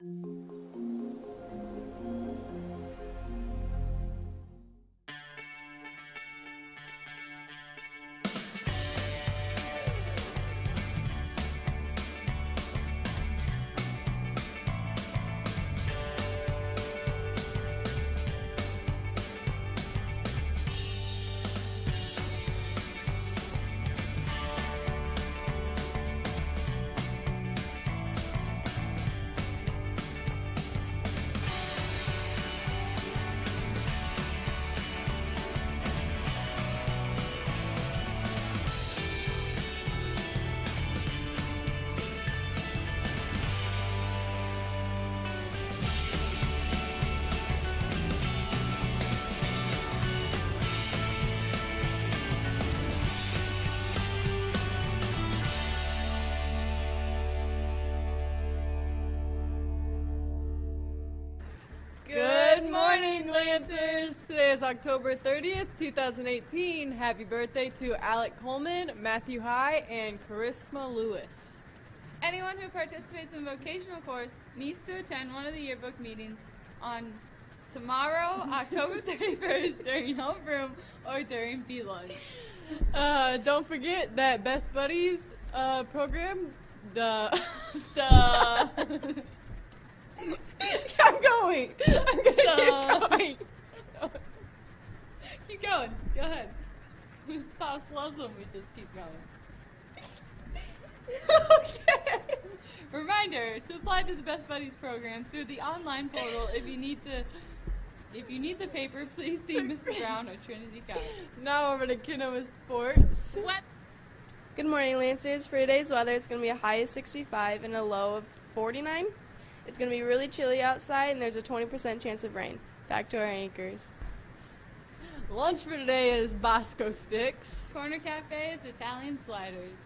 Good morning, Lancers! Today is October 30th, 2018. Happy birthday to Alec Coleman, Matthew High, and Charisma Lewis. Anyone who participates in vocational course needs to attend one of the yearbook meetings on tomorrow, October 31st, during homeroom or during B-Lunch. Don't forget that Best Buddies program, I'm going. I'm going to keep going. Keep going. Go ahead. This house loves when we just keep going. Okay. Reminder to apply to the Best Buddies program through the online portal. If you need the paper, please see Mrs. Brown or Trinity College. Now over to Kinoma Sports. What? Good morning, Lancers. For today's weather, it's going to be a high of 65 and a low of 49. It's going to be really chilly outside, and there's a 20% chance of rain. Back to our anchors. Lunch for today is Bosco Sticks. Corner Cafe is Italian sliders.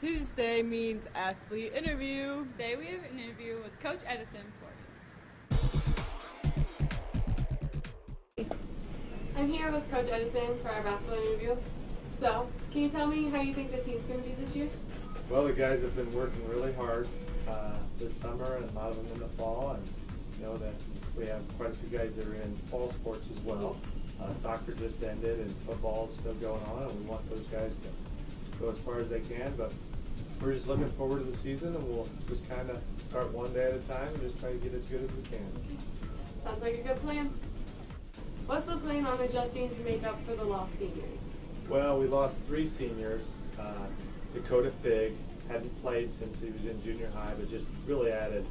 Tuesday means athlete interview. Today we have an interview with Coach Edison for you. I'm here with Coach Edison for our basketball interview. So, can you tell me how you think the team's going to be this year? Well, the guys have been working really hard this summer, and a lot of them in the fall, and you know that we have quite a few guys that are in fall sports as well. Soccer just ended, and football is still going on, and we want those guys to go as far as they can, but we're just looking forward to the season, and we'll just kind of start one day at a time and just try to get as good as we can. Sounds like a good plan. What's the plan on adjusting to make up for the lost seniors? Well, we lost 3 seniors. Dakota Fig hadn't played since he was in junior high, but just really added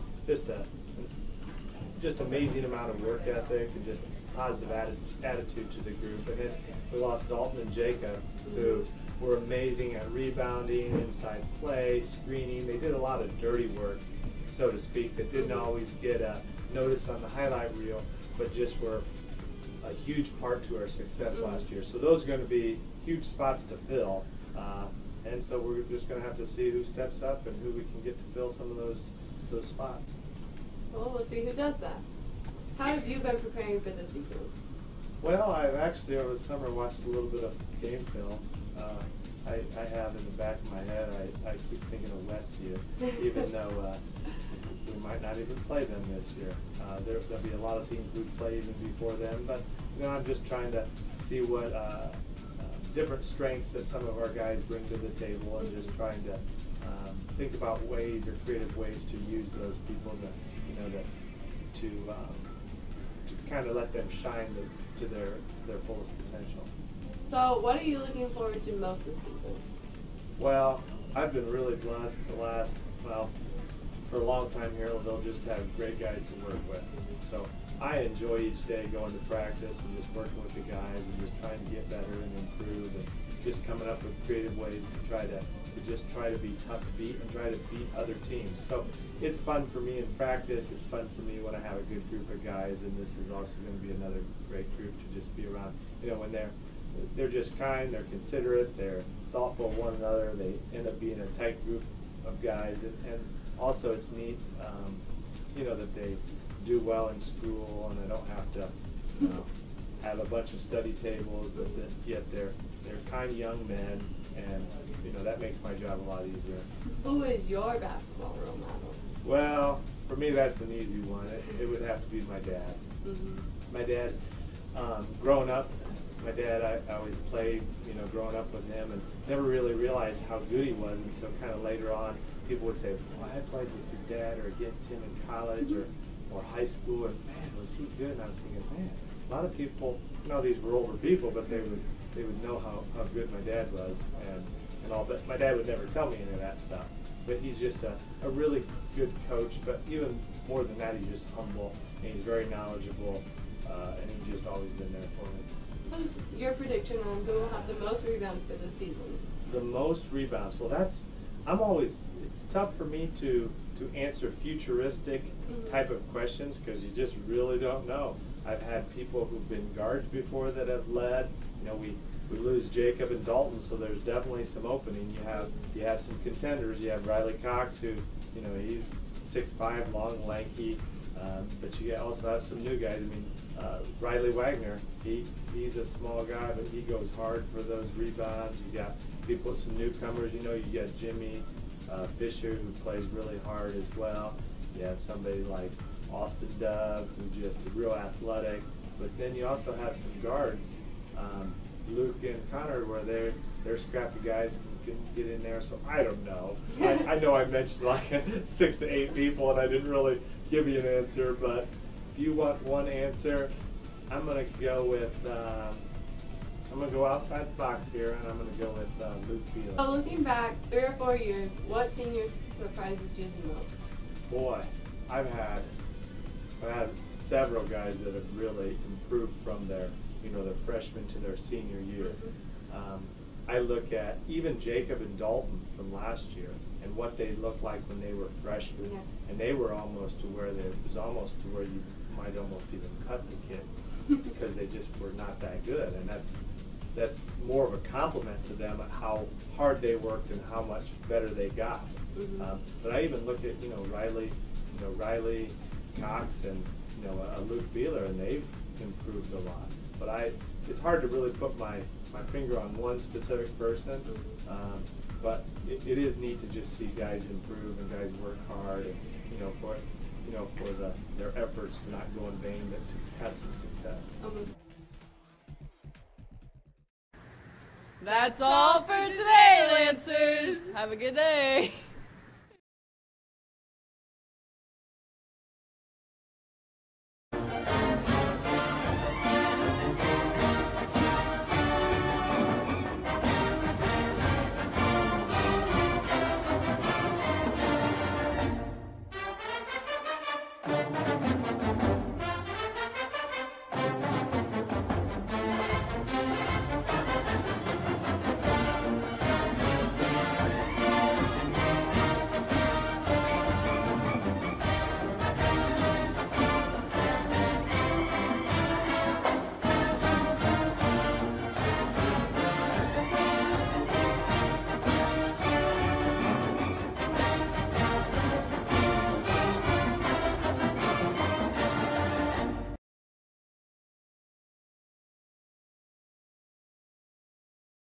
just amazing amount of work ethic and just positive attitude to the group. And then we lost Dalton and Jacob, who were amazing at rebounding, inside play, screening. They did a lot of dirty work, so to speak, that didn't always get a notice on the highlight reel, but just were a huge part to our success last year. So those are going to be huge spots to fill. And so we're just going to have to see who steps up and who we can get to fill some of those spots. Well, we'll see who does that. How have you been preparing for this season? Well, I've actually over the summer watched a little bit of game film. I have in the back of my head, I keep thinking of Westview, even though we might not even play them this year. There'll be a lot of teams who play even before them, but you know, I'm just trying to see what different strengths that some of our guys bring to the table, and just trying to think about ways or creative ways to use those people to kind of let them shine to their fullest potential. So, what are you looking forward to most this season? Well, I've been really blessed for a long time here. They'll just have great guys to work with. So I enjoy each day going to practice and just working with the guys and just trying to get better and improve, and just coming up with creative ways to try to be tough to beat and try to beat other teams. So it's fun for me in practice. It's fun for me when I have a good group of guys, and this is also going to be another great group to just be around. You know, when they're just kind, they're considerate, they're thoughtful of one another. They end up being a tight group of guys, and also it's neat, that they do well in school, and they don't have to have a bunch of study tables, but yet they're kind young men, and that makes my job a lot easier. Who is your basketball role model? Well, for me, that's an easy one. It would have to be my dad. My dad, growing up, my dad, I always played, growing up with him, and never really realized how good he was until kind of later on. People would say, "Well, I played with your dad or against him in college or high school, and man, was he good?" And I was thinking, man, a lot of people, these were older people, but they would know how good my dad was and all. But my dad would never tell me any of that stuff. But he's just a really good coach. But even more than that, he's just humble and he's very knowledgeable, and he's just always been there for me. What's your prediction on who will have the most rebounds for this season? The most rebounds. Well, it's tough for me to answer futuristic type of questions because you just really don't know. I've had people who've been guards before that have led. We lose Jacob and Dalton, so there's definitely some opening. You have some contenders. You have Riley Cox, who he's 6'5", long, lanky, but you also have some new guys. Riley Wagner, he's a small guy, but he goes hard for those rebounds. You got people, some newcomers. You got Jimmy Fisher, who plays really hard as well. You have somebody like Austin Dove, who's just real athletic. But then you also have some guards, Luke and Connor, where they're scrappy guys and can get in there. So I don't know. I know I mentioned like 6 to 8 people, and I didn't really give you an answer. But if you want one answer, I'm gonna go with. I'm going to go outside the box here, and I'm going to go with Luke Beal. So looking back 3 or 4 years, what senior surprises you the most? Boy, I've had several guys that have really improved from their freshman to their senior year. I look at even Jacob and Dalton from last year and what they looked like when they were freshmen, and they were almost to where you might almost even cut the kids because they just were not that good, and that's more of a compliment to them at how hard they worked and how much better they got. But I even look at Riley Cox and Luke Beeler, and they've improved a lot. But it's hard to really put my finger on one specific person. But it is neat to just see guys improve and guys work hard, and for their efforts to not go in vain, but to have some success. That's all for today, Lancers. Have a good day.